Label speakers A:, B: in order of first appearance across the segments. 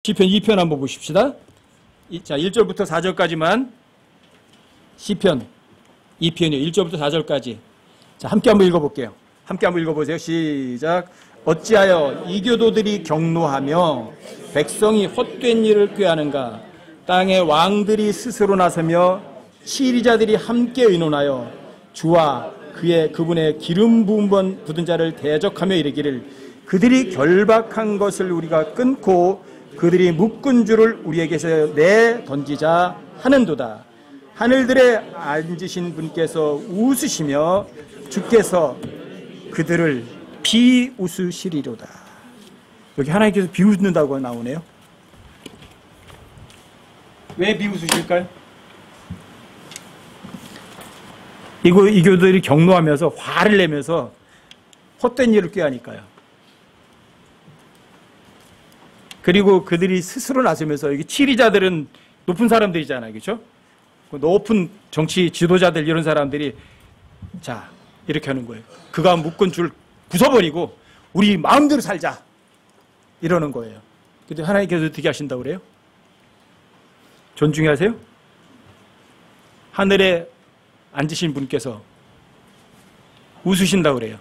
A: 시편 2편 한번 보십시다. 자, 1절부터 4절까지만 시편 2편이요. 1절부터 4절까지. 자, 함께 한번 읽어볼게요. 함께 한번 읽어보세요. 시작. 어찌하여 이교도들이 경노하며 백성이 헛된 일을 꾀하는가. 땅의 왕들이 스스로 나서며 치리자들이 함께 의논하여 주와 그분의 기름 부은 부든 자를 대적하며 이르기를 그들이 결박한 것을 우리가 끊고 그들이 묶은 줄을 우리에게서 내 던지자 하는도다. 하늘들에 앉으신 분께서 웃으시며 주께서 그들을 비웃으시리로다. 여기 하나님께서 비웃는다고 나오네요. 왜 비웃으실까요? 이 교도들이 경노하면서 화를 내면서 헛된 일을 꾀하니까요. 그리고 그들이 스스로 나서면서 여기 치리자들은 높은 사람들이잖아요. 그렇죠? 높은 정치 지도자들 이런 사람들이 자 이렇게 하는 거예요. 그가 묶은 줄 부숴버리고 우리 마음대로 살자 이러는 거예요. 근데 하나님께서 어떻게 하신다고 그래요? 존중히 하세요? 하늘에 앉으신 분께서 웃으신다고 그래요.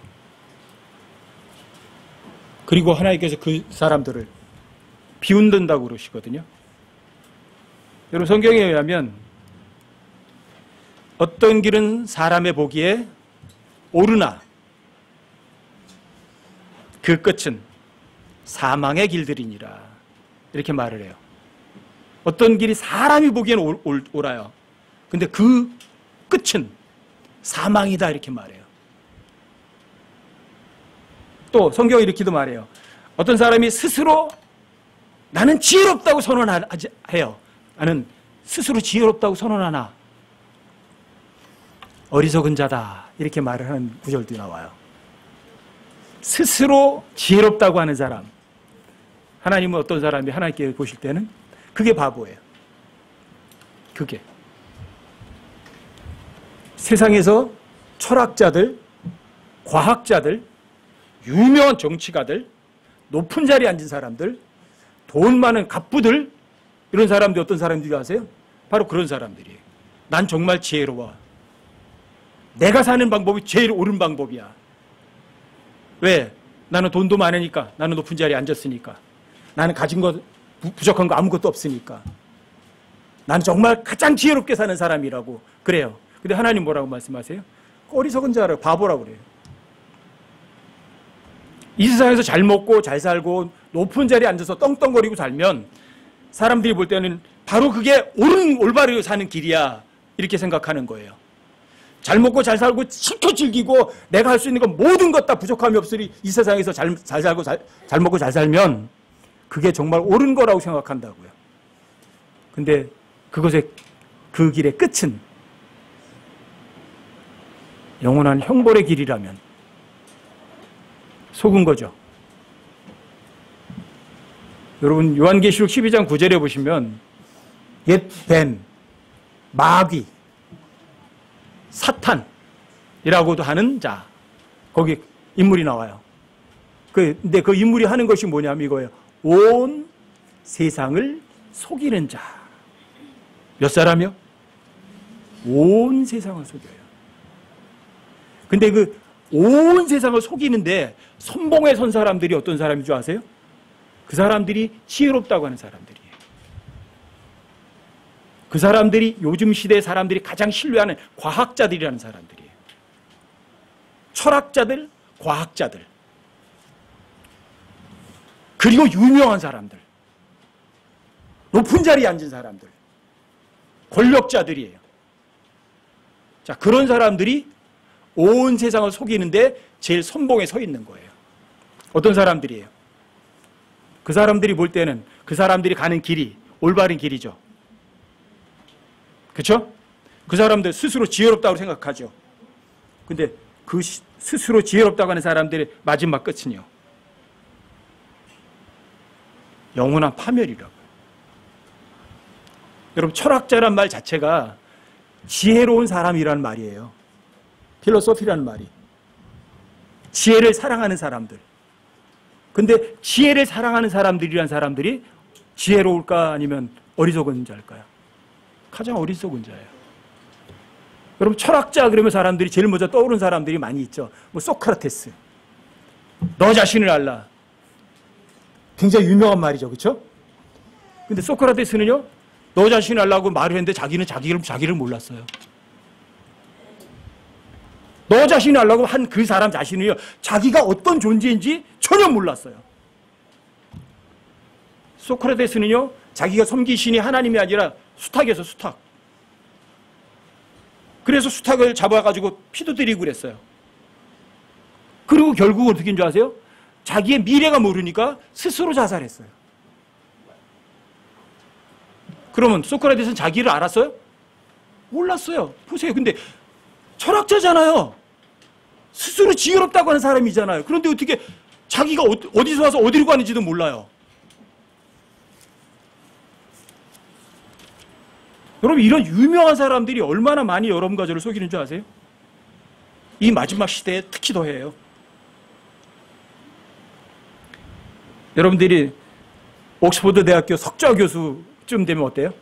A: 그리고 하나님께서 그 사람들을 비웃는다고 그러시거든요. 여러분 성경에 의하면 어떤 길은 사람의 보기에 옳으나 그 끝은 사망의 길들이니라 이렇게 말을 해요. 어떤 길이 사람이 보기에는 옳아요. 근데 그 끝은 사망이다 이렇게 말해요. 또 성경이 이렇게도 말해요. 어떤 사람이 스스로 나는 지혜롭다고 선언해요. 나는 스스로 지혜롭다고 선언하나 어리석은 자다 이렇게 말을 하는 구절도 나와요. 스스로 지혜롭다고 하는 사람, 하나님은 어떤 사람이 하나님께 보실 때는 그게 바보예요. 그게 세상에서 철학자들, 과학자들, 유명한 정치가들, 높은 자리에 앉은 사람들, 돈 많은 갑부들 이런 사람들이 어떤 사람들이 아세요? 바로 그런 사람들이에요. 난 정말 지혜로워. 내가 사는 방법이 제일 옳은 방법이야. 왜? 나는 돈도 많으니까. 나는 높은 자리에 앉았으니까. 나는 가진 거 부족한 거 아무것도 없으니까. 나는 정말 가장 지혜롭게 사는 사람이라고 그래요. 근데 하나님 뭐라고 말씀하세요? 어리석은 자라 바보라고 그래요. 이 세상에서 잘 먹고 잘 살고 높은 자리에 앉아서 떵떵거리고 살면 사람들이 볼 때는 바로 그게 올바르게 사는 길이야 이렇게 생각하는 거예요. 잘 먹고 잘 살고 실컷 즐기고 내가 할 수 있는 건 모든 것 다 부족함이 없으니 이 세상에서 잘 살고 잘 먹고 잘 살면 그게 정말 옳은 거라고 생각한다고요. 근데 그 길의 끝은 영원한 형벌의 길이라면 속은 거죠. 여러분 요한계시록 12장 9절에 보시면 옛 뱀, 마귀, 사탄이라고도 하는 자 거기 인물이 나와요. 근데 그 인물이 하는 것이 뭐냐면 이거예요. 온 세상을 속이는 자. 몇 사람이요? 온 세상을 속여요. 근데 그 온 세상을 속이는데 선봉에 선 사람들이 어떤 사람인 줄 아세요? 그 사람들이 지혜롭다고 하는 사람들이에요. 그 사람들이 요즘 시대의 사람들이 가장 신뢰하는 과학자들이라는 사람들이에요. 철학자들, 과학자들. 그리고 유명한 사람들. 높은 자리에 앉은 사람들. 권력자들이에요. 자, 그런 사람들이 온 세상을 속이는데 제일 선봉에 서 있는 거예요. 어떤 사람들이에요? 그 사람들이 볼 때는 그 사람들이 가는 길이 올바른 길이죠. 그렇죠? 그 사람들 스스로 지혜롭다고 생각하죠. 근데 그 스스로 지혜롭다고 하는 사람들의 마지막 끝은요. 영원한 파멸이라고요. 여러분 철학자란 말 자체가 지혜로운 사람이라는 말이에요. 필로소피라는 말이. 지혜를 사랑하는 사람들. 근데 지혜를 사랑하는 사람들이란 사람들이 지혜로울까 아니면 어리석은 자일까요? 가장 어리석은 자예요. 여러분 철학자 그러면 사람들이 제일 먼저 떠오르는 사람들이 많이 있죠. 뭐 소크라테스, 너 자신을 알라. 굉장히 유명한 말이죠, 그렇죠? 근데 소크라테스는요, 너 자신을 알라고 말을 했는데 자기는 자기를 몰랐어요. 너 자신을 알라고 한 그 사람 자신은요, 자기가 어떤 존재인지 전혀 몰랐어요. 소크라테스는요, 자기가 섬긴 신이 하나님이 아니라 수탉이었어요, 수탉. 그래서 수탉을 잡아가지고 피도 드리고 그랬어요. 그리고 결국은 어떻게 된 줄 아세요? 자기의 미래가 모르니까 스스로 자살했어요. 그러면 소크라테스는 자기를 알았어요? 몰랐어요. 보세요. 근데 철학자잖아요. 스스로 지혜롭다고 하는 사람이잖아요. 그런데 어떻게 자기가 어디서 와서 어디로 가는지도 몰라요. 여러분 이런 유명한 사람들이 얼마나 많이 여러분과 저를 속이는 줄 아세요? 이 마지막 시대에 특히 더해요. 여러분들이 옥스퍼드 대학교 석좌 교수쯤 되면 어때요?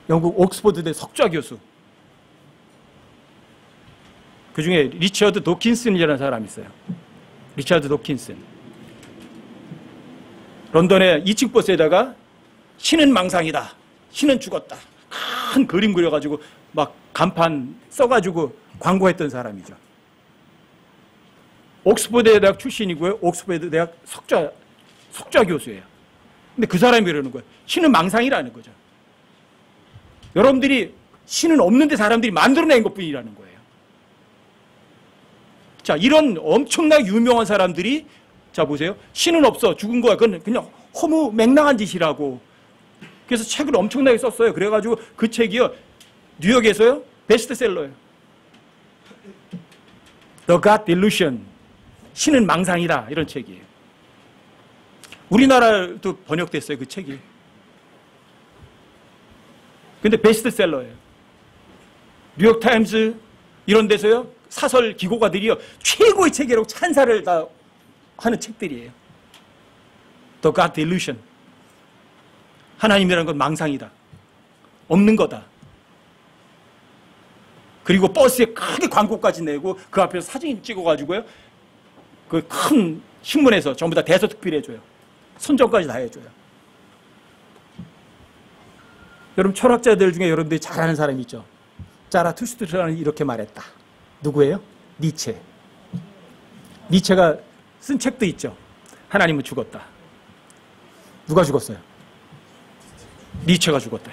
A: 영국 옥스퍼드 대 석좌 교수. 그 중에 리처드 도킨슨이라는 사람이 있어요. 리처드 도킨슨. 런던의 2층 버스에다가 신은 망상이다. 신은 죽었다. 큰 그림 그려가지고 막 간판 써가지고 광고했던 사람이죠. 옥스퍼드 대학 출신이고요. 옥스퍼드 대학 석좌 교수예요. 근데 그 사람이 그러는 거예요. 신은 망상이라는 거죠. 여러분들이 신은 없는데 사람들이 만들어낸 것뿐이라는 거예요. 자, 이런 엄청나게 유명한 사람들이 자 보세요. 신은 없어. 죽은 거야. 그건 그냥 허무 맹랑한 짓이라고. 그래서 책을 엄청나게 썼어요. 그래가지고 그 책이요. 뉴욕에서요. 베스트셀러예요. The God Delusion. 신은 망상이다. 이런 책이에요. 우리나라도 번역됐어요. 그 책이. 근데 베스트셀러예요. 뉴욕타임스 이런 데서요. 사설 기고가들이요. 최고의 책이라고 찬사를 다 하는 책들이에요. The God Delusion. 하나님이라는 건 망상이다. 없는 거다. 그리고 버스에 크게 광고까지 내고 그 앞에서 사진 찍어가지고요. 그 큰 신문에서 전부 다 대서특필해줘요. 선정까지 다 해줘요. 여러분 철학자들 중에 여러분들이 잘 아는 사람이 있죠. 자라투스트라는 이렇게 말했다. 누구예요? 니체. 니체가 쓴 책도 있죠. 하나님은 죽었다. 누가 죽었어요? 니체가 죽었다.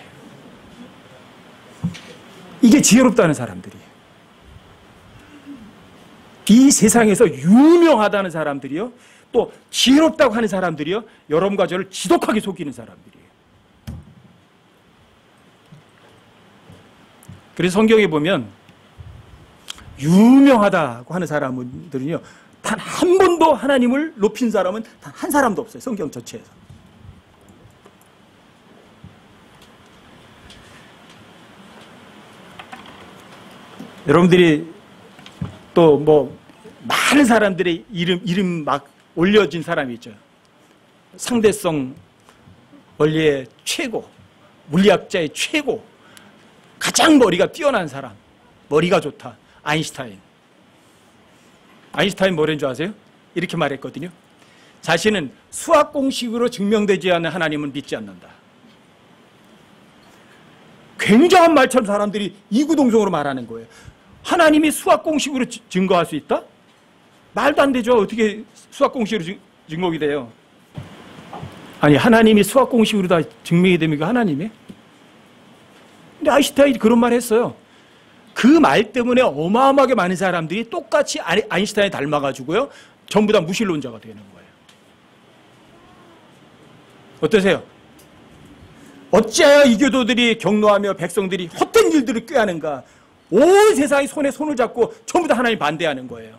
A: 이게 지혜롭다는 사람들이에요. 이 세상에서 유명하다는 사람들이요. 또 지혜롭다고 하는 사람들이요. 여러분과 저를 지독하게 속이는 사람들이에요. 그래서 성경에 보면 유명하다고 하는 사람들은요. 단 한 번도 하나님을 높인 사람은 단 한 사람도 없어요. 성경 전체에서. 여러분들이 또 뭐 많은 사람들의 이름 막 올려진 사람이 있죠. 상대성 원리의 최고, 물리학자의 최고, 가장 머리가 뛰어난 사람, 머리가 좋다. 아인슈타인. 아인슈타인 뭐라는 줄 아세요? 이렇게 말했거든요. 자신은 수학 공식으로 증명되지 않는 하나님은 믿지 않는다. 굉장한 말처럼 사람들이 이구동성으로 말하는 거예요. 하나님이 수학 공식으로 증거할 수 있다? 말도 안 되죠. 어떻게 수학 공식으로 증명이 돼요? 아니 하나님이 수학 공식으로 다 증명이 됩니까? 하나님이? 근데 아인슈타인이 그런 말 했어요. 그 말 때문에 어마어마하게 많은 사람들이 똑같이 아인슈타인을 닮아가지고요. 전부 다 무신론자가 되는 거예요. 어떠세요? 어찌하여 이교도들이 경노하며 백성들이 헛된 일들을 꾀하는가? 온 세상이 손에 손을 잡고 전부 다 하나님 반대하는 거예요.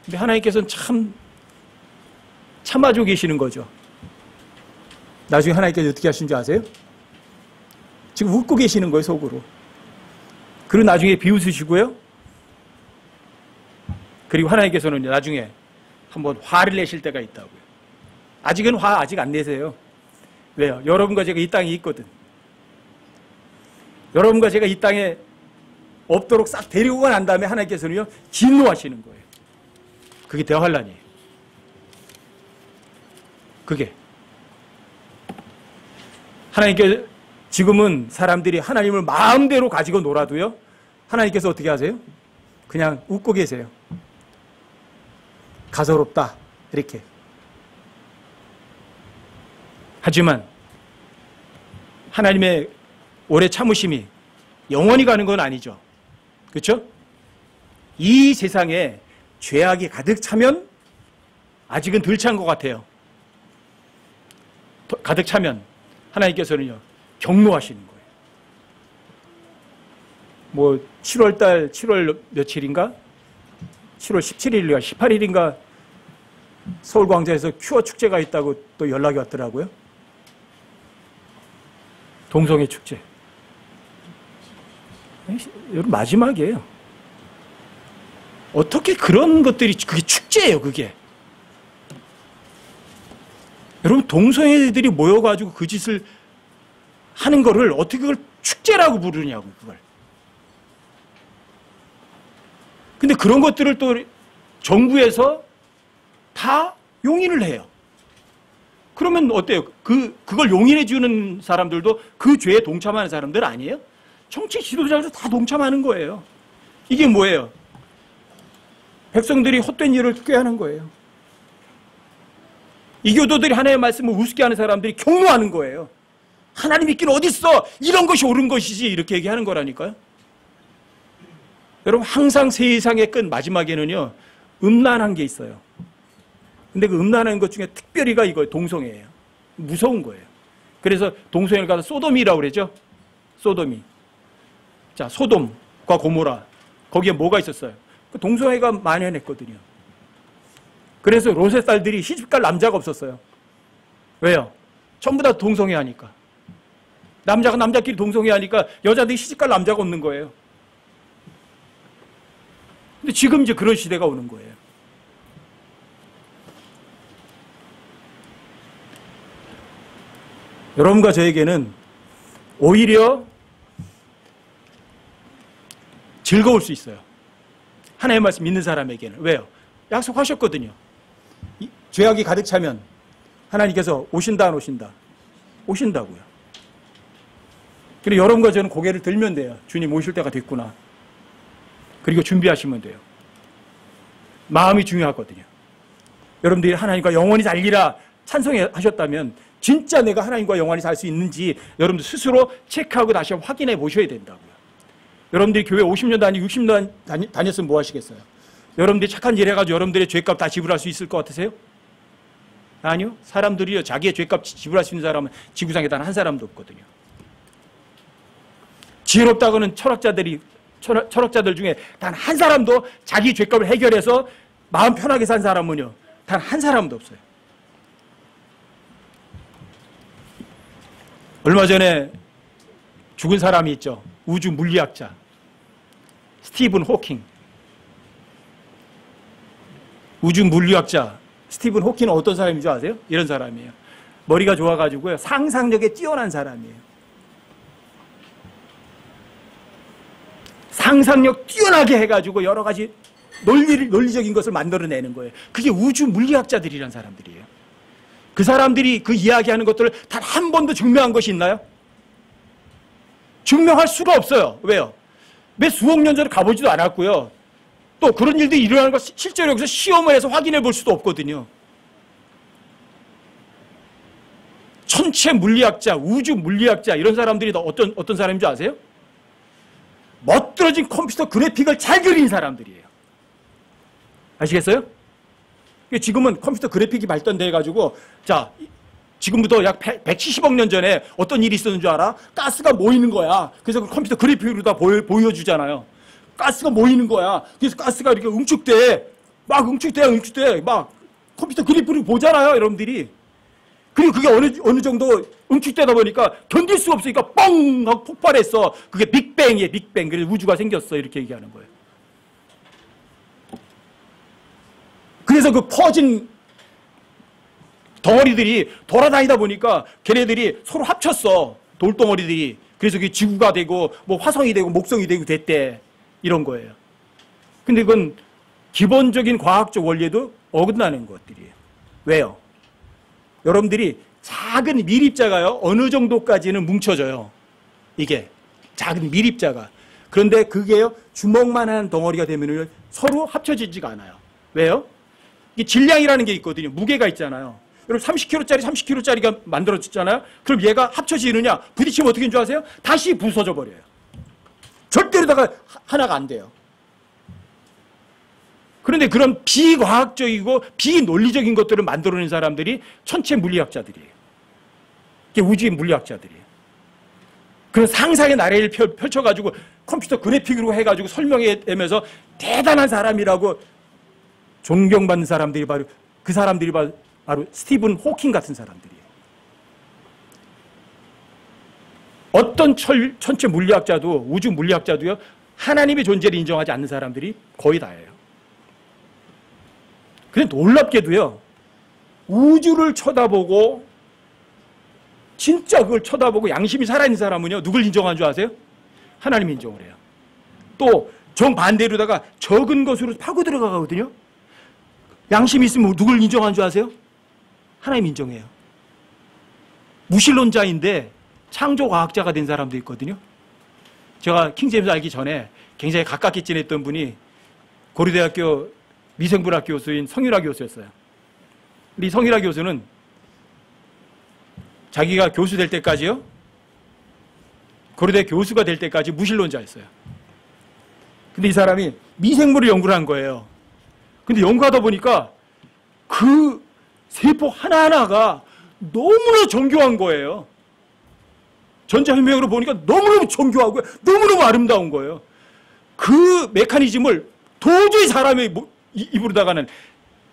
A: 근데 하나님께서는 참 참아주고 계시는 거죠. 나중에 하나님께서 어떻게 하신 줄 아세요? 지금 웃고 계시는 거예요, 속으로. 그리고 나중에 비웃으시고요. 그리고 하나님께서는 나중에 한번 화를 내실 때가 있다고요. 아직은 화 아직 안 내세요. 왜요? 여러분과 제가 이 땅에 있거든. 여러분과 제가 이 땅에 없도록 싹 데리고 간 다음에 하나님께서는요, 진노하시는 거예요. 그게 대환란이에요. 그게. 하나님께 지금은 사람들이 하나님을 마음대로 가지고 놀아도요, 하나님께서 어떻게 하세요? 그냥 웃고 계세요. 가소롭다. 이렇게. 하지만 하나님의 오래 참으심이 영원히 가는 건 아니죠. 그렇죠? 이 세상에 죄악이 가득 차면 아직은 덜 찬 것 같아요. 가득 차면 하나님께서는요, 경노하시는 거예요. 뭐 7월달 7월 며칠인가? 7월 17일인가 18일인가 서울광장에서 큐어 축제가 있다고 또 연락이 왔더라고요. 동성애 축제. 여러분, 마지막이에요. 어떻게 그런 것들이, 그게 축제예요, 그게. 여러분, 동성애들이 모여가지고 그 짓을 하는 거를 어떻게 그걸 축제라고 부르냐고, 그걸. 근데 그런 것들을 또 정부에서 다 용인을 해요. 그러면 어때요? 그걸 용인해 주는 사람들도 그 죄에 동참하는 사람들 아니에요? 정치 지도자들도 다 동참하는 거예요. 이게 뭐예요? 백성들이 헛된 일을 꾀하는 거예요. 이교도들이 하나님의 말씀을 우습게 하는 사람들이 경노하는 거예요. 하나님 있기는 어딨어? 이런 것이 옳은 것이지. 이렇게 얘기하는 거라니까요. 여러분, 항상 세상의 끝 마지막에는요, 음란한 게 있어요. 근데 그 음란한 것 중에 특별히가 이거예요. 동성애예요. 무서운 거예요. 그래서 동성애를 가서 소돔이라고 그러죠. 소돔이. 자, 소돔과 고모라. 거기에 뭐가 있었어요? 그 동성애가 만연했거든요. 그래서 롯의 딸들이 시집갈 남자가 없었어요. 왜요? 전부 다 동성애 하니까. 남자가 남자끼리 동성애 하니까 여자들이 시집갈 남자가 없는 거예요. 근데 지금 이제 그런 시대가 오는 거예요. 여러분과 저에게는 오히려 즐거울 수 있어요. 하나님의 말씀 믿는 사람에게는. 왜요? 약속하셨거든요. 죄악이 가득 차면 하나님께서 오신다 안 오신다? 오신다고요. 그리고 여러분과 저는 고개를 들면 돼요. 주님 오실 때가 됐구나. 그리고 준비하시면 돼요. 마음이 중요하거든요. 여러분들이 하나님과 영원히 살리라 찬송하셨다면 진짜 내가 하나님과 영원히 살 수 있는지 여러분들 스스로 체크하고 다시 확인해 보셔야 된다고요. 여러분들이 교회 50년 다니고 60년 다녔으면 뭐 하시겠어요? 여러분들이 착한 일 해가지고 여러분들의 죄값 다 지불할 수 있을 것 같으세요? 아니요. 사람들이요, 자기의 죄값 지불할 수 있는 사람은 지구상에 단 한 사람도 없거든요. 지혜롭다고는 철학자들 중에 단 한 사람도 자기 죄값을 해결해서 마음 편하게 산 사람은요, 단 한 사람도 없어요. 얼마 전에 죽은 사람이 있죠. 우주 물리학자 스티븐 호킹. 우주 물리학자 스티븐 호킹은 어떤 사람인 줄 아세요? 이런 사람이에요. 머리가 좋아가지고요, 상상력에 뛰어난 사람이에요. 상상력 뛰어나게 해가지고 여러 가지 논리적인 것을 만들어내는 거예요. 그게 우주 물리학자들이란 사람들이에요. 그 사람들이 그 이야기하는 것들을 단 한 번도 증명한 것이 있나요? 증명할 수가 없어요. 왜요? 몇 수억 년 전에 가보지도 않았고요. 또 그런 일들이 일어나는 거 실제로 여기서 시험을 해서 확인해 볼 수도 없거든요. 천체 물리학자, 우주 물리학자 이런 사람들이 어떤 사람인 줄 아세요? 멋들어진 컴퓨터 그래픽을 잘 그린 사람들이에요. 아시겠어요? 지금은 컴퓨터 그래픽이 발전돼가지고, 자, 지금부터 약 170억 년 전에 어떤 일이 있었는 줄 알아? 가스가 모이는 거야. 그래서 그 컴퓨터 그래픽으로 다 보여주잖아요. 가스가 모이는 거야. 그래서 가스가 이렇게 응축돼. 막 응축돼. 막 컴퓨터 그래픽으로 보잖아요, 여러분들이. 그리고 그게 어느 정도 응축되다 보니까 견딜 수 없으니까 뻥! 하고 폭발했어. 그게 빅뱅이에요, 빅뱅. 그래서 우주가 생겼어. 이렇게 얘기하는 거예요. 그래서 그 퍼진 덩어리들이 돌아다니다 보니까 걔네들이 서로 합쳤어. 돌덩어리들이. 그래서 그게 지구가 되고 뭐 화성이 되고 목성이 되고 됐대. 이런 거예요. 근데 그건 기본적인 과학적 원리에도 어긋나는 것들이에요. 왜요? 여러분들이 작은 밀입자가요, 어느 정도까지는 뭉쳐져요. 이게 작은 밀입자가. 그런데 그게요, 주먹만한 덩어리가 되면 서로 합쳐지지가 않아요. 왜요? 이게 질량이라는 게 있거든요. 무게가 있잖아요. 여러분 30kg짜리 30kg짜리가 만들어졌잖아요. 그럼 얘가 합쳐지느냐? 부딪히면 어떻게 되는 줄 아세요? 다시 부서져 버려요. 절대로다가 하나가 안 돼요. 그런데 그런 비과학적이고 비논리적인 것들을 만들어낸 사람들이 천체 물리학자들이에요. 이게 우주의 물리학자들이에요. 그런 상상의 나래를 펼쳐가지고 컴퓨터 그래픽으로 해가지고 설명해내면서 대단한 사람이라고 존경받는 사람들이 바로 그 사람들이 바로 스티븐 호킹 같은 사람들이에요. 어떤 천체 물리학자도 우주 물리학자도요, 하나님의 존재를 인정하지 않는 사람들이 거의 다예요. 근데 놀랍게도요, 우주를 쳐다보고 진짜 그걸 쳐다보고 양심이 살아있는 사람은요, 누굴 인정한 줄 아세요? 하나님 인정을 해요. 또 정반대로다가 적은 것으로 파고 들어가거든요. 양심이 있으면 누굴 인정한 줄 아세요? 하나님 인정해요. 무신론자인데 창조과학자가 된 사람도 있거든요. 제가 킹제임스 알기 전에 굉장히 가깝게 지냈던 분이 고려대학교 미생물학 교수인 성유라 교수였어요. 근데 이 성유라 교수는 자기가 교수 될 때까지요, 고려대 교수가 될 때까지 무신론자였어요. 근데 이 사람이 미생물을 연구를 한 거예요. 근데 연구하다 보니까 그 세포 하나하나가 너무나 정교한 거예요. 전자혁명으로 보니까 너무너무 정교하고 너무너무 아름다운 거예요. 그 메커니즘을 도저히 사람의 입으로다가는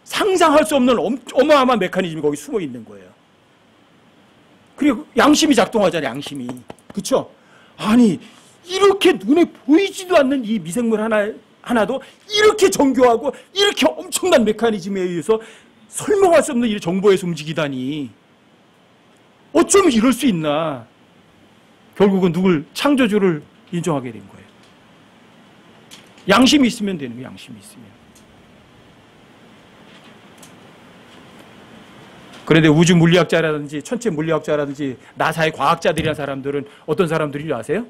A: 상상할 수 없는 어마어마한 메커니즘이 거기 숨어 있는 거예요. 그리고 양심이 작동하잖아요, 양심이. 그렇죠? 아니, 이렇게 눈에 보이지도 않는 이 미생물 하나도 이렇게 정교하고 이렇게 엄청난 메커니즘에 의해서 설명할 수 없는 이 정보에서 움직이다니. 어쩌면 이럴 수 있나. 결국은 누굴, 창조주를 인정하게 된 거예요. 양심이 있으면 되는 거예요, 양심이 있으면. 그런데 우주 물리학자라든지 천체 물리학자라든지 나사의 과학자들이라는 사람들은 어떤 사람들인 줄 아세요?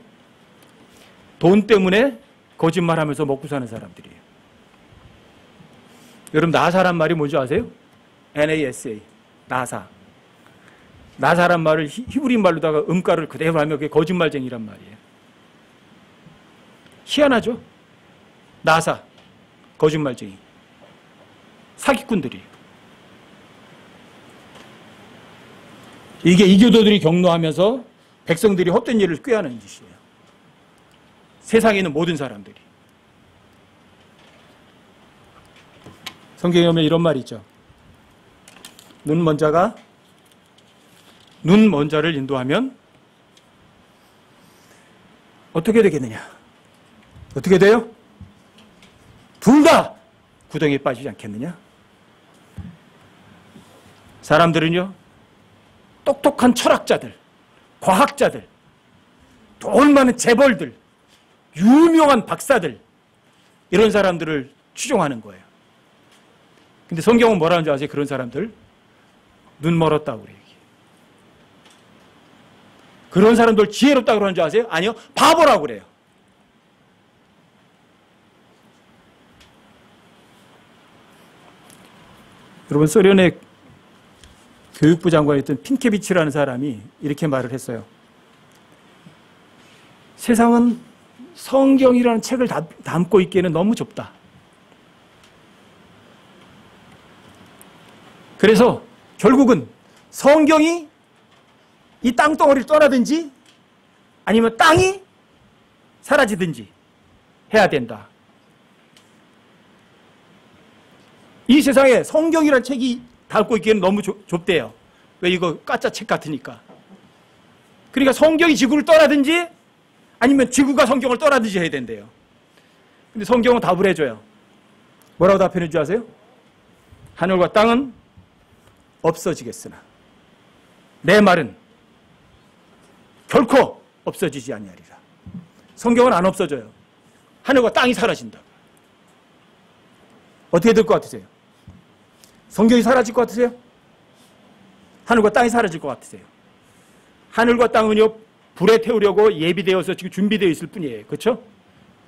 A: 돈 때문에 거짓말하면서 먹고 사는 사람들이에요. 여러분, 나사란 말이 뭔지 아세요? NASA, 나사. 나사란 말을 히브리 말로다가 음가를 그대로 하면 그게 거짓말쟁이란 말이에요. 희한하죠? 나사, 거짓말쟁이. 사기꾼들이에요. 이게 이교도들이 경로하면서 백성들이 헛된 일을 꾀하는 짓이에요. 세상에 있는 모든 사람들이. 성경에 보면 이런 말이 있죠. 눈 먼 자를 인도하면 어떻게 되겠느냐? 어떻게 돼요? 둘 다 구덩이에 빠지지 않겠느냐? 사람들은요, 똑똑한 철학자들, 과학자들, 돈 많은 재벌들, 유명한 박사들, 이런 사람들을 추종하는 거예요. 근데 성경은 뭐라는 줄 아세요? 그런 사람들? 눈 멀었다고 그래요. 그런 사람들 지혜롭다고 그러는 줄 아세요? 아니요, 바보라고 그래요. 여러분, 소련의 교육부 장관이었던 핀케비치라는 사람이 이렇게 말을 했어요. 세상은 성경이라는 책을 담고 있기에는 너무 좁다. 그래서 결국은 성경이 이 땅덩어리를 떠나든지 아니면 땅이 사라지든지 해야 된다. 이 세상에 성경이라는 책이 담고 있기에는 너무 좁대요. 왜? 이거 가짜 책 같으니까. 그러니까 성경이 지구를 떠나든지 아니면 지구가 성경을 떠나든지 해야 된대요. 근데 성경은 답을 해줘요. 뭐라고 답해는 줄 아세요? 하늘과 땅은 없어지겠으나 내 말은 결코 없어지지 아니하리라. 성경은 안 없어져요. 하늘과 땅이 사라진다. 어떻게 될 것 같으세요? 성경이 사라질 것 같으세요? 하늘과 땅이 사라질 것 같으세요? 하늘과 땅은요, 불에 태우려고 예비되어서 지금 준비되어 있을 뿐이에요. 그렇죠?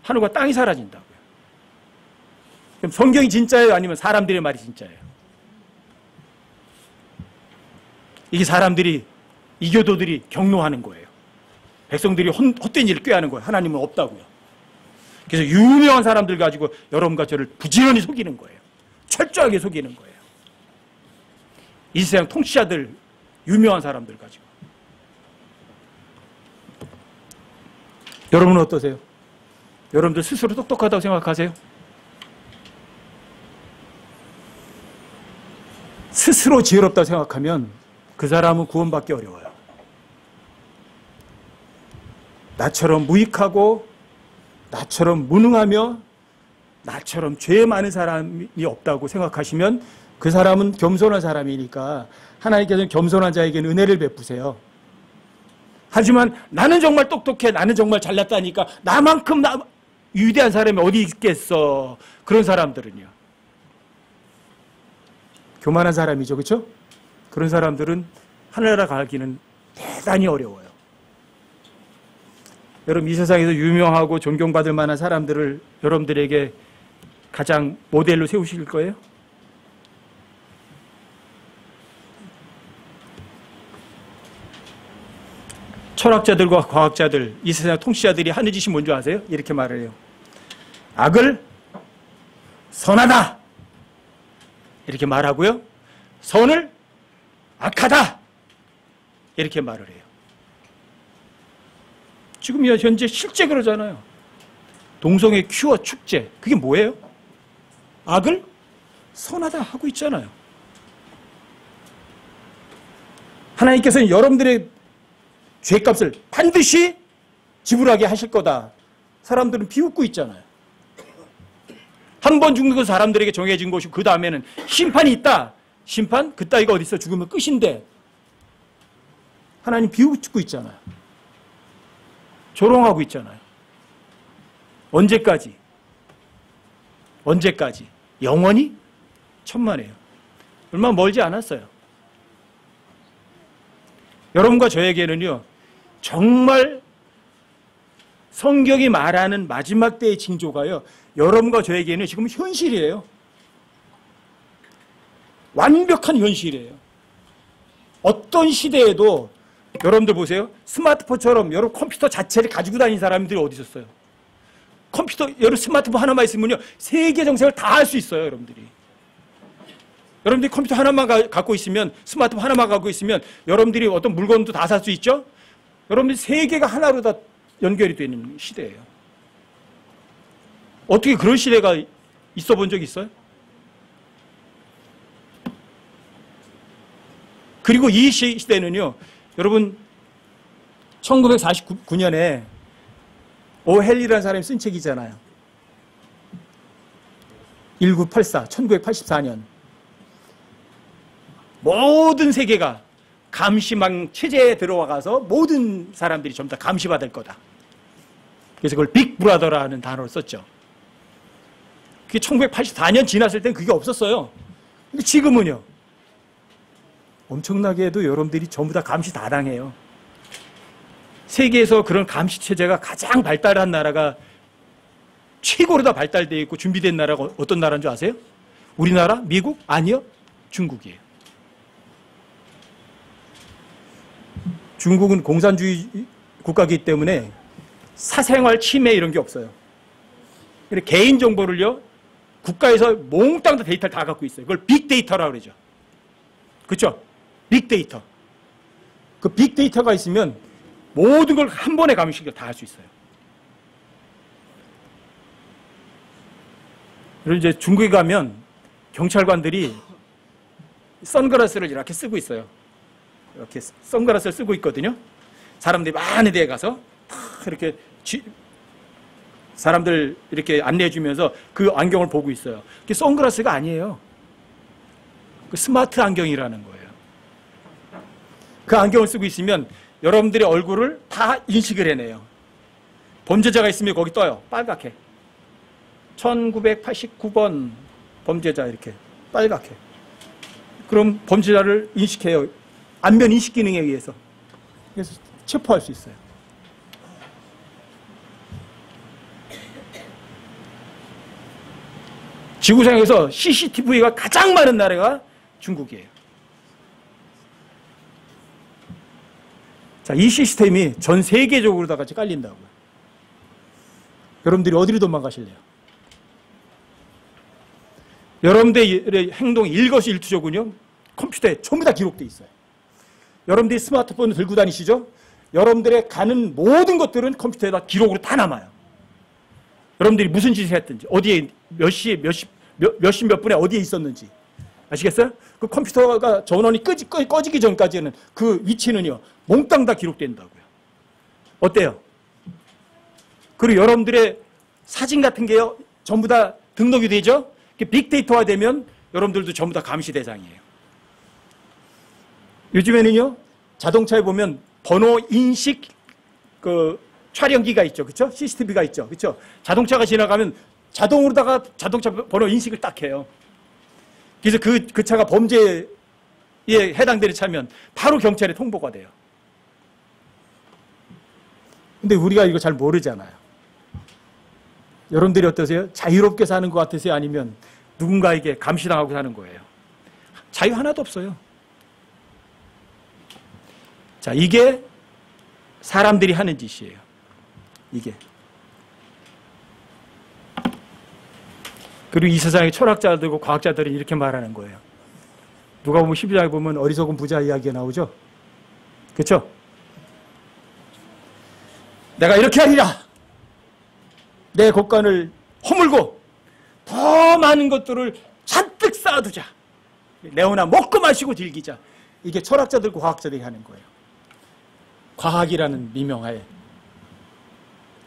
A: 하늘과 땅이 사라진다고요. 그럼 성경이 진짜예요? 아니면 사람들의 말이 진짜예요? 이게 사람들이, 이교도들이 경노하는 거예요. 백성들이 헛된 일을 꾀하는 거예요. 하나님은 없다고요. 그래서 유명한 사람들 가지고 여러분과 저를 부지런히 속이는 거예요. 철저하게 속이는 거예요. 이 세상 통치자들, 유명한 사람들 가지고. 여러분은 어떠세요? 여러분들 스스로 똑똑하다고 생각하세요? 스스로 지혜롭다고 생각하면 그 사람은 구원받기 어려워요. 나처럼 무익하고 나처럼 무능하며 나처럼 죄 많은 사람이 없다고 생각하시면 그 사람은 겸손한 사람이니까 하나님께서는 겸손한 자에게는 은혜를 베푸세요. 하지만 나는 정말 똑똑해, 나는 정말 잘났다니까 나만큼 위대한 사람이 어디 있겠어. 그런 사람들은요. 교만한 사람이죠. 그렇죠? 그런 사람들은 하늘나라 가기는 대단히 어려워요. 여러분, 이 세상에서 유명하고 존경받을 만한 사람들을 여러분들에게 가장 모델로 세우실 거예요? 철학자들과 과학자들, 이 세상 통치자들이 하는 짓이 뭔지 아세요? 이렇게 말을 해요. 악을 선하다 이렇게 말하고요. 선을 악하다 이렇게 말을 해요. 지금 현재 실제 그러잖아요. 동성애 큐어 축제, 그게 뭐예요? 악을 선하다 하고 있잖아요. 하나님께서는 여러분들의 죄값을 반드시 지불하게 하실 거다. 사람들은 비웃고 있잖아요. 한 번 죽는 건 사람들에게 정해진 것이고 그 다음에는 심판이 있다. 심판? 그따위가 어디 있어? 죽으면 끝인데. 하나님 비웃고 있잖아요. 조롱하고 있잖아요. 언제까지? 언제까지? 영원히? 천만에요. 얼마 멀지 않았어요. 여러분과 저에게는요, 정말 성경이 말하는 마지막 때의 징조가요, 여러분과 저에게는 지금 현실이에요. 완벽한 현실이에요. 어떤 시대에도 여러분들 보세요. 스마트폰처럼 여러분 컴퓨터 자체를 가지고 다니는 사람들이 어디 있었어요? 컴퓨터, 여러분 스마트폰 하나만 있으면요, 세계 정책을 다 할 수 있어요, 여러분들이. 여러분들이 컴퓨터 하나만 갖고 있으면, 스마트폰 하나만 갖고 있으면 여러분들이 어떤 물건도 다 살 수 있죠? 여러분들이 세계가 하나로 다 연결이 되는 시대예요. 어떻게 그런 시대가 있어 본 적 있어요? 그리고 이 시대는요, 여러분 1949년에 오헬리라는 사람이 쓴 책이잖아요. 1984, 1984년. 모든 세계가 감시망 체제에 들어와가서 모든 사람들이 전부 다 감시받을 거다. 그래서 그걸 빅브라더라는 단어를 썼죠. 그게 1984년 지났을 땐 그게 없었어요. 근데 지금은요, 엄청나게도 여러분들이 전부 다 감시 다 당해요. 세계에서 그런 감시 체제가 가장 발달한 나라가, 최고로 다 발달되어 있고 준비된 나라가 어떤 나라인 줄 아세요? 우리나라? 미국? 아니요, 중국이에요. 중국은 공산주의 국가이기 때문에 사생활 침해 이런 게 없어요. 근데 개인 정보를요, 국가에서 몽땅 다 데이터를 다 갖고 있어요. 그걸 빅데이터라고 그러죠. 그렇죠? 빅데이터. 그 빅데이터가 있으면 모든 걸 한 번에 감시를 다 할 수 있어요. 그리고 이제 중국에 가면 경찰관들이 선글라스를 이렇게 쓰고 있어요. 이렇게 선글라스를 쓰고 있거든요. 사람들이 많은 데에 가서 이렇게 사람들 이렇게 안내해 주면서 그 안경을 보고 있어요. 그게 선글라스가 아니에요. 그 스마트 안경이라는 거예요. 그 안경을 쓰고 있으면 여러분들의 얼굴을 다 인식을 해내요. 범죄자가 있으면 거기 떠요. 빨갛게. 1989번 범죄자 이렇게 빨갛게. 그럼 범죄자를 인식해요. 안면 인식 기능에 의해서. 그래서 체포할 수 있어요. 지구상에서 CCTV가 가장 많은 나라가 중국이에요. 자, 이 시스템이 전 세계적으로 다 같이 깔린다고요. 여러분들이 어디로 도망가실래요? 여러분들의 행동이 일거수일투족은요, 컴퓨터에 전부 다 기록되어 있어요. 여러분들이 스마트폰을 들고 다니시죠? 여러분들의 가는 모든 것들은 컴퓨터에다 기록으로 다 남아요. 여러분들이 무슨 짓을 했든지, 어디에, 몇 시에, 몇 시 몇 분에 어디에 있었는지. 아시겠어요? 그 컴퓨터가 전원이 꺼지기 전까지는 그 위치는요, 몽땅 다 기록된다고요. 어때요? 그리고 여러분들의 사진 같은 게요, 전부 다 등록이 되죠? 빅데이터화 되면 여러분들도 전부 다 감시 대상이에요. 요즘에는요, 자동차에 보면 번호 인식 그 촬영기가 있죠. 그쵸? CCTV가 있죠. 그쵸? 자동차가 지나가면 자동으로다가 자동차 번호 인식을 딱 해요. 그래서 그 차가 범죄에 해당되는 차면 바로 경찰에 통보가 돼요. 근데 우리가 이거 잘 모르잖아요. 여러분들이 어떠세요? 자유롭게 사는 것 같으세요? 아니면 누군가에게 감시당하고 사는 거예요? 자유 하나도 없어요. 자, 이게 사람들이 하는 짓이에요. 이게. 그리고 이 세상의 철학자들과 과학자들은 이렇게 말하는 거예요. 누가 보면 12장에 보면 어리석은 부자 이야기가 나오죠? 그렇죠? 내가 이렇게 하리라. 내 곳간을 허물고 더 많은 것들을 잔뜩 쌓아두자. 내오나 먹고 마시고 즐기자. 이게 철학자들과 과학자들이 하는 거예요. 과학이라는 미명하에,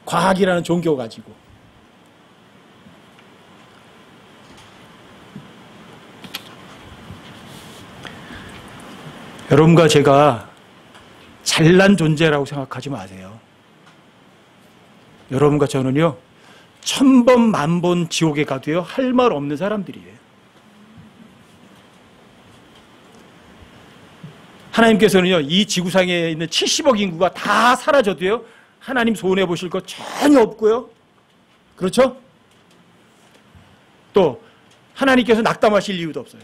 A: 과학이라는 종교 가지고. 여러분과 제가 잘난 존재라고 생각하지 마세요. 여러분과 저는요, 1000번, 10,000번 지옥에 가도요, 할 말 없는 사람들이에요. 하나님께서는요, 이 지구상에 있는 70억 인구가 다 사라져도요, 하나님 손해보실 거 전혀 없고요. 그렇죠? 또, 하나님께서 낙담하실 이유도 없어요.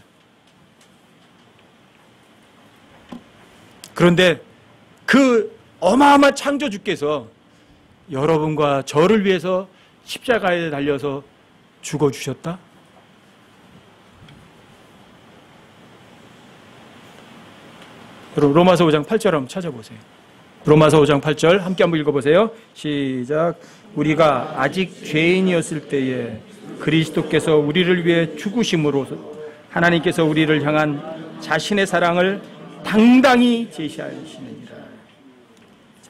A: 그런데 그 어마어마한 창조주께서 여러분과 저를 위해서 십자가에 달려서 죽어주셨다? 여러분, 로마서 5장 8절 한번 찾아보세요. 로마서 5장 8절 함께 한번 읽어보세요. 시작. 우리가 아직 죄인이었을 때에 그리스도께서 우리를 위해 죽으심으로 하나님께서 우리를 향한 자신의 사랑을 당당히 제시하시느니라.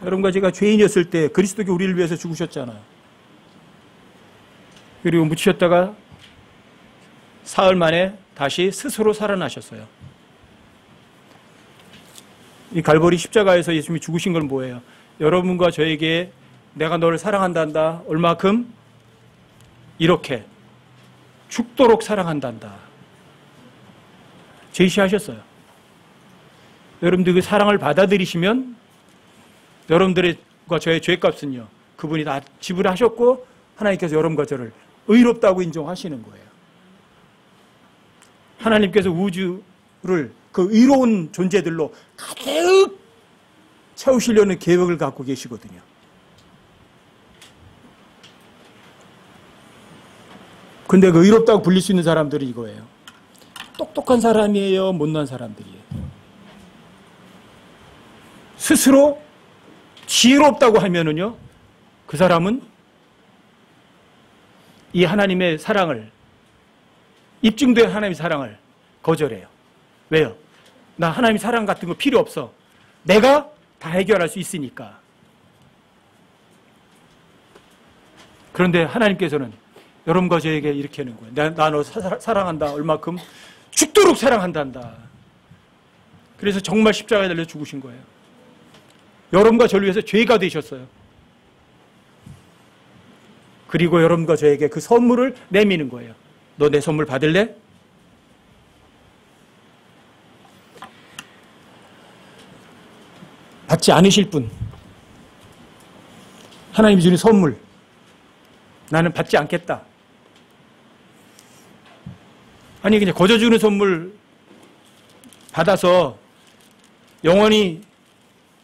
A: 여러분과 제가 죄인이었을 때 그리스도께 우리를 위해서 죽으셨잖아요. 그리고 묻히셨다가 사흘 만에 다시 스스로 살아나셨어요. 이 갈보리 십자가에서 예수님이 죽으신 건 뭐예요? 여러분과 저에게 내가 너를 사랑한단다. 얼마큼? 이렇게 죽도록 사랑한단다. 제시하셨어요. 여러분들 그 사랑을 받아들이시면 여러분들과 저의 죄값은요, 그분이 다 지불하셨고 하나님께서 여러분과 저를 의롭다고 인정하시는 거예요. 하나님께서 우주를 그 의로운 존재들로 가득 채우시려는 계획을 갖고 계시거든요. 근데 그 의롭다고 불릴 수 있는 사람들은 이거예요. 똑똑한 사람이에요? 못난 사람들이에요? 스스로 지혜롭다고 하면은요, 그 사람은 이 하나님의 사랑을, 입증된 하나님의 사랑을 거절해요. 왜요? 나 하나님 사랑 같은 거 필요 없어. 내가 다 해결할 수 있으니까. 그런데 하나님께서는 여러분과 저에게 이렇게 하는 거예요. 나 너 사랑한다. 얼마큼? 죽도록 사랑한단다. 그래서 정말 십자가에 달려 죽으신 거예요. 여러분과 저를 위해서 죄가 되셨어요. 그리고 여러분과 저에게 그 선물을 내미는 거예요. 너 내 선물 받을래? 받지 않으실 분, 하나님이 주는 선물, 나는 받지 않겠다. 아니 그냥 거저 주는 선물 받아서 영원히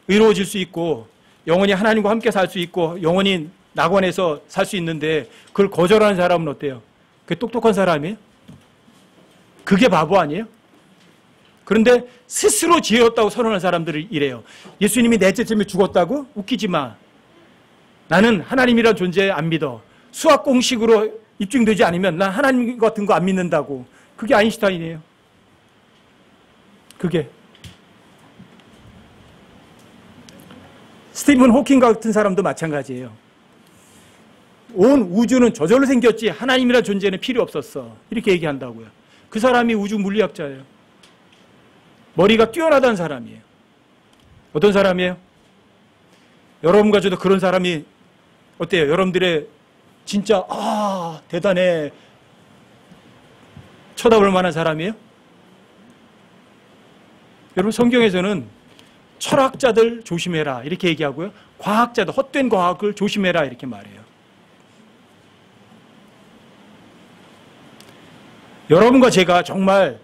A: 의로워질 수 있고 영원히 하나님과 함께 살 수 있고 영원히 낙원에서 살 수 있는데 그걸 거절하는 사람은 어때요? 그게 똑똑한 사람이에요? 그게 바보 아니에요? 그런데 스스로 지혜롭다고 선언하는 사람들을 이래요. 예수님이 넷째 쯤에 죽었다고? 웃기지 마. 나는 하나님이란 존재 안 믿어. 수학 공식으로 입증되지 않으면 난 하나님 같은 거 안 믿는다고. 그게 아인슈타인이에요. 그게. 스티븐 호킹 같은 사람도 마찬가지예요. 온 우주는 저절로 생겼지 하나님이란 존재는 필요 없었어. 이렇게 얘기한다고요. 그 사람이 우주 물리학자예요. 머리가 뛰어나다는 사람이에요. 어떤 사람이에요? 여러분과 저도 그런 사람이 어때요? 여러분들의 진짜 대단해 쳐다볼 만한 사람이에요? 여러분 성경에서는 철학자들 조심해라 이렇게 얘기하고요. 과학자들 헛된 과학을 조심해라 이렇게 말해요. 여러분과 제가 정말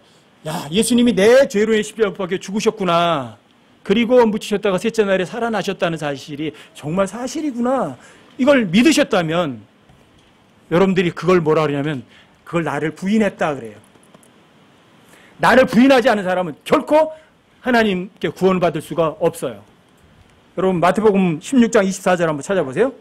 A: 예수님이 내 죄로 인해 십자가에 못 박혀 죽으셨구나. 그리고 묻히셨다가 셋째 날에 살아나셨다는 사실이 정말 사실이구나. 이걸 믿으셨다면 여러분들이 그걸 뭐라 그러냐면 그걸 나를 부인했다 그래요. 나를 부인하지 않은 사람은 결코 하나님께 구원받을 수가 없어요. 여러분 마태복음 16장 24절 한번 찾아보세요.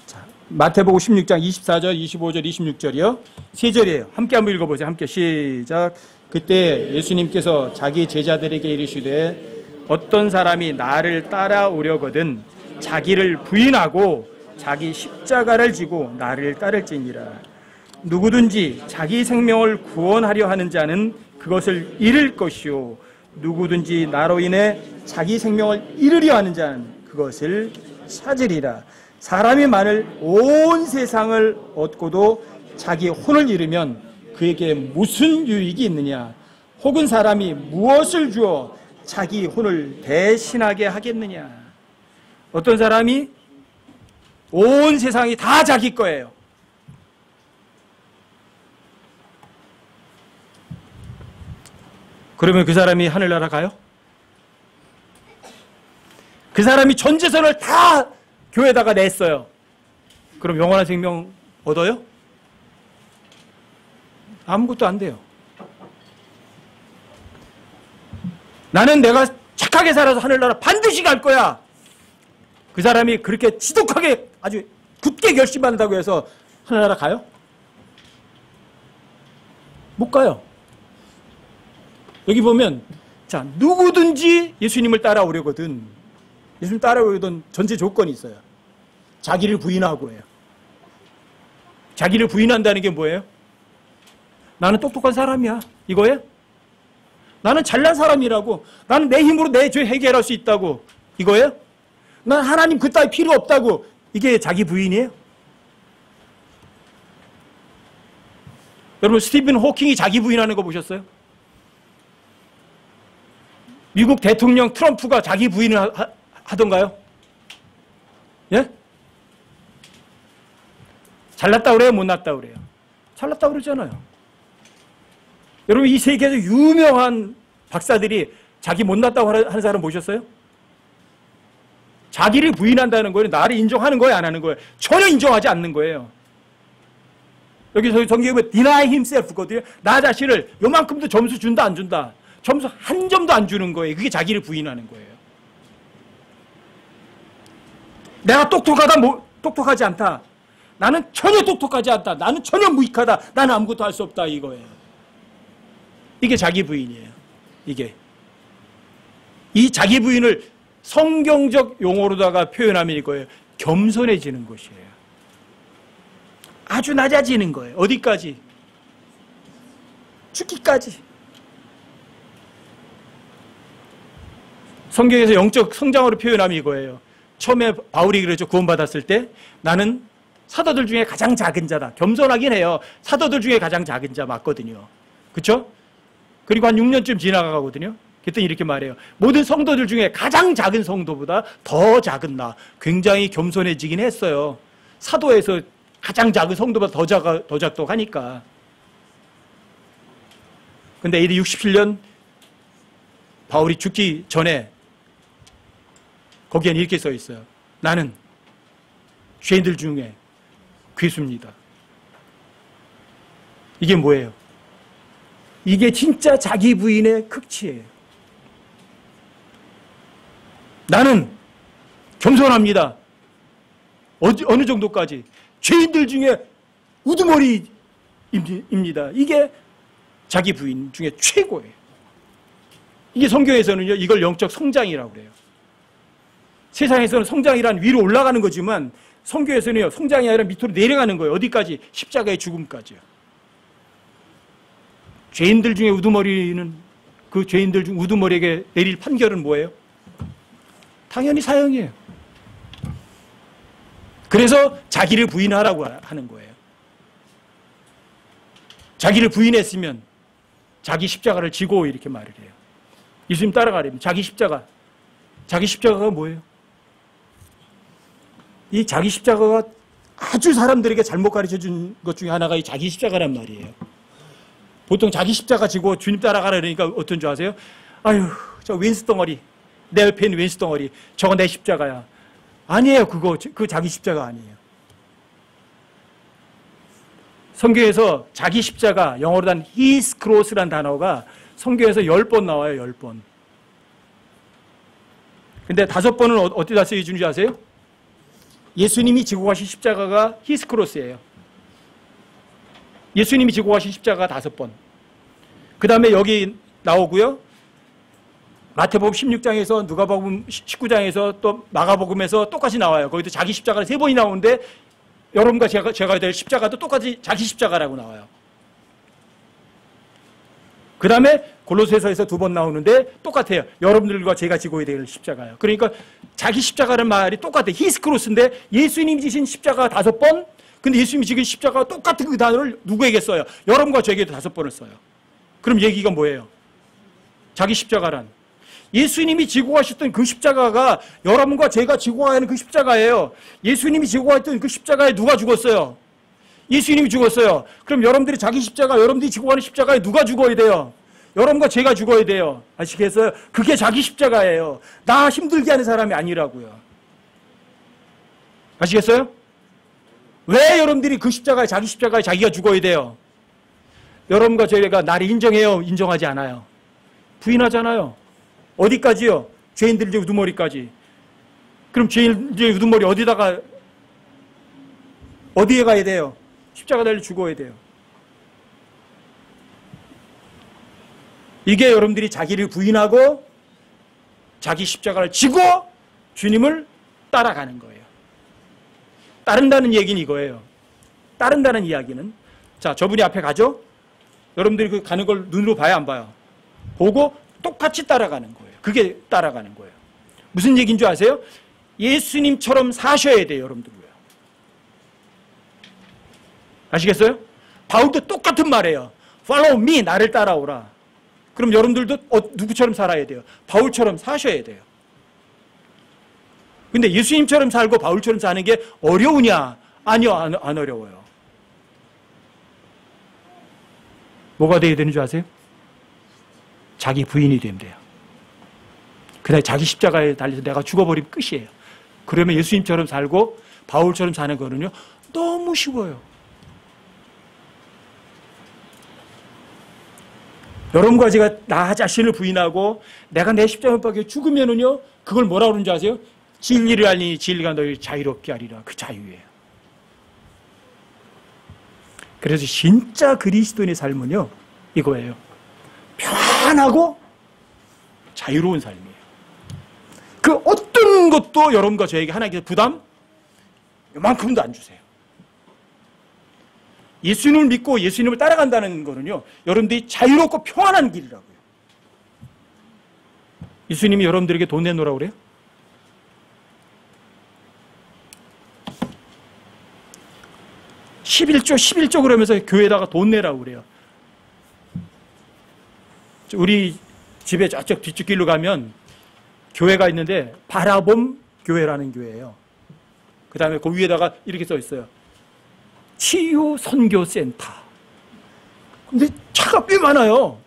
A: 자, 마태복음 16장 24절, 25절, 26절이요. 세 절이에요. 함께 한번 읽어보세요. 함께 시작. 그때 예수님께서 자기 제자들에게 이르시되 어떤 사람이 나를 따라오려거든 자기를 부인하고 자기 십자가를 지고 나를 따를지니라. 누구든지 자기 생명을 구원하려 하는 자는 그것을 잃을 것이요 누구든지 나로 인해 자기 생명을 잃으려 하는 자는 그것을 찾으리라. 사람이 만일 온 세상을 얻고도 자기 혼을 잃으면 그에게 무슨 유익이 있느냐? 혹은 사람이 무엇을 주어 자기 혼을 대신하게 하겠느냐? 어떤 사람이 온 세상이 다 자기 거예요. 그러면 그 사람이 하늘나라 가요? 그 사람이 전 재산을 다 교회에다가 냈어요. 그럼 영원한 생명 얻어요? 아무것도 안 돼요. 나는 내가 착하게 살아서 하늘나라 반드시 갈 거야. 그 사람이 그렇게 지독하게 아주 굳게 결심한다고 해서 하늘나라 가요? 못 가요. 여기 보면 자 누구든지 예수님을 따라오려거든 예수님 따라오려던 전제 조건이 있어요. 자기를 부인하고 해요. 자기를 부인한다는 게 뭐예요? 나는 똑똑한 사람이야. 이거예요? 나는 잘난 사람이라고. 나는 내 힘으로 내 죄 해결할 수 있다고. 이거예요? 난 하나님 그 따위 필요 없다고. 이게 자기 부인이에요? 여러분 스티븐 호킹이 자기 부인하는 거 보셨어요? 미국 대통령 트럼프가 자기 부인을 하던가요? 예? 잘났다 그래요? 못났다 그래요? 잘났다 그러잖아요. 여러분 이 세계에서 유명한 박사들이 자기 못났다고 하는 사람 보셨어요? 자기를 부인한다는 거예요? 나를 인정하는 거예요? 안 하는 거예요? 전혀 인정하지 않는 거예요. 여기서 성경에 보면 deny himself거든요. 나 자신을 요만큼도 점수 준다 안 준다. 점수 한 점도 안 주는 거예요. 그게 자기를 부인하는 거예요. 내가 똑똑하다, 똑똑하지 않다. 나는 전혀 똑똑하지 않다. 나는 전혀 무익하다. 나는 아무것도 할 수 없다. 이거예요. 이게 자기 부인이에요. 이게. 이 자기 부인을 성경적 용어로다가 표현하면 이거예요. 겸손해지는 것이에요. 아주 낮아지는 거예요. 어디까지? 죽기까지. 성경에서 영적 성장으로 표현하면 이거예요. 처음에 바울이 그러죠. 구원받았을 때 나는 사도들 중에 가장 작은 자다. 겸손하긴 해요. 사도들 중에 가장 작은 자 맞거든요. 그렇죠? 그리고 한 6년쯤 지나가거든요. 그랬더니 이렇게 말해요. 모든 성도들 중에 가장 작은 성도보다 더 작은 나. 굉장히 겸손해지긴 했어요. 사도에서 가장 작은 성도보다 더 작다고 하니까. 근데 AD 67년 바울이 죽기 전에 거기엔 이렇게 써 있어요. 나는 죄인들 중에 괴수입니다. 이게 뭐예요? 이게 진짜 자기 부인의 극치예요. 나는 겸손합니다. 어느 정도까지? 죄인들 중에 우두머리입니다. 이게 자기 부인 중에 최고예요. 이게 성경에서는요, 이걸 영적 성장이라고 그래요. 세상에서는 성장이란 위로 올라가는 거지만 성경에서는요, 성장이 아니라 밑으로 내려가는 거예요. 어디까지? 십자가의 죽음까지요. 죄인들 중에 우두머리는 그 죄인들 중 우두머리에게 내릴 판결은 뭐예요? 당연히 사형이에요. 그래서 자기를 부인하라고 하는 거예요. 자기를 부인했으면 자기 십자가를 지고 이렇게 말을 해요. 예수님 따라가려면 자기 십자가가 뭐예요? 이 자기 십자가가 아주 사람들에게 잘못 가르쳐 준 것 중에 하나가 이 자기 십자가란 말이에요. 보통 자기 십자가 지고 주님 따라가라 그러니까 어떤 줄 아세요? 아유, 저 왼수 덩어리, 내 옆에 있는 왼수 덩어리, 저거 내 십자가야. 아니에요. 그 자기 십자가 아니에요. 성경에서 자기 십자가, 영어로 단 his cross라는 단어가 성경에서 10번 나와요. 10번. 근데 5번은 어디다 쓰여주는지 아세요? 예수님이 지고 가신 십자가가 his cross예요. 예수님이 지고 가신 십자가가 5번. 그 다음에 여기 나오고요. 마태복음 16장에서 누가복음 19장에서 또 마가복음에서 똑같이 나와요. 거기도 자기 십자가가 3번이 나오는데 여러분과 제가 될 십자가도 똑같이 자기 십자가라고 나와요. 그 다음에 골로새서에서 2번 나오는데 똑같아요. 여러분들과 제가 지고야 될 십자가예요. 그러니까 자기 십자가라는 말이 똑같아요. 히스 크로스인데 예수님이 지신 십자가가 5번, 근데 예수님이 지금 십자가가 똑같은 그 단어를 누구에게 써요? 여러분과 저에게도 5번을 써요. 그럼 얘기가 뭐예요? 자기 십자가란 예수님이 지고 가셨던 그 십자가가 여러분과 제가 지고 가야 하는 그 십자가예요. 예수님이 지고 가셨던 그 십자가에 누가 죽었어요? 예수님이 죽었어요. 그럼 여러분들이 자기 십자가, 여러분들이 지고 가는 십자가에 누가 죽어야 돼요? 여러분과 제가 죽어야 돼요. 아시겠어요? 그게 자기 십자가예요. 나 힘들게 하는 사람이 아니라고요. 아시겠어요? 왜 여러분들이 그 십자가에, 자기 십자가에 자기가 죽어야 돼요? 여러분과 저희가 나를 인정해요? 인정하지 않아요? 부인하잖아요. 어디까지요? 죄인들의 우두머리까지. 그럼 죄인들의 우두머리 어디에 가야 돼요? 십자가 달려 죽어야 돼요. 이게 여러분들이 자기를 부인하고 자기 십자가를 지고 주님을 따라가는 거예요. 따른다는 얘기는 이거예요. 따른다는 이야기는, 자, 저분이 앞에 가죠? 여러분들이 그 가는 걸 눈으로 봐야 안 봐요? 보고 똑같이 따라가는 거예요. 그게 따라가는 거예요. 무슨 얘기인 줄 아세요? 예수님처럼 사셔야 돼요, 여러분들도요. 아시겠어요? 바울도 똑같은 말이에요. Follow me, 나를 따라오라. 그럼 여러분들도 누구처럼 살아야 돼요? 바울처럼 사셔야 돼요. 근데 예수님처럼 살고 바울처럼 사는 게 어려우냐? 아니요, 안 어려워요. 뭐가 돼야 되는 줄 아세요? 자기 부인이 되면 돼요. 그다음에 자기 십자가에 달려서 내가 죽어버리면 끝이에요. 그러면 예수님처럼 살고 바울처럼 사는 거는요, 너무 쉬워요. 여러분과 제가 나 자신을 부인하고 내가 내 십자가 못 박혀 죽으면은요, 그걸 뭐라고 그러는지 아세요? 진리를 알리니 진리가 너희를 자유롭게 하리라. 그 자유예요. 그래서 진짜 그리스도인의 삶은요, 이거예요. 편안하고 자유로운 삶이에요. 그 어떤 것도 여러분과 저에게 하나님께서 부담 요만큼도 안 주세요. 예수님을 믿고 예수님을 따라간다는 거는요, 여러분들이 자유롭고 평안한 길이라고요. 예수님이 여러분들에게 돈 내놓으라고 그래요? 십일조 그러면서 교회에다가 돈 내라고 그래요. 우리 집에 저쪽 뒤쪽 길로 가면 교회가 있는데 바라봄 교회라는 교회예요. 그 다음에 그 위에다가 이렇게 써 있어요. 치유 선교센터. 근데 차가 꽤 많아요.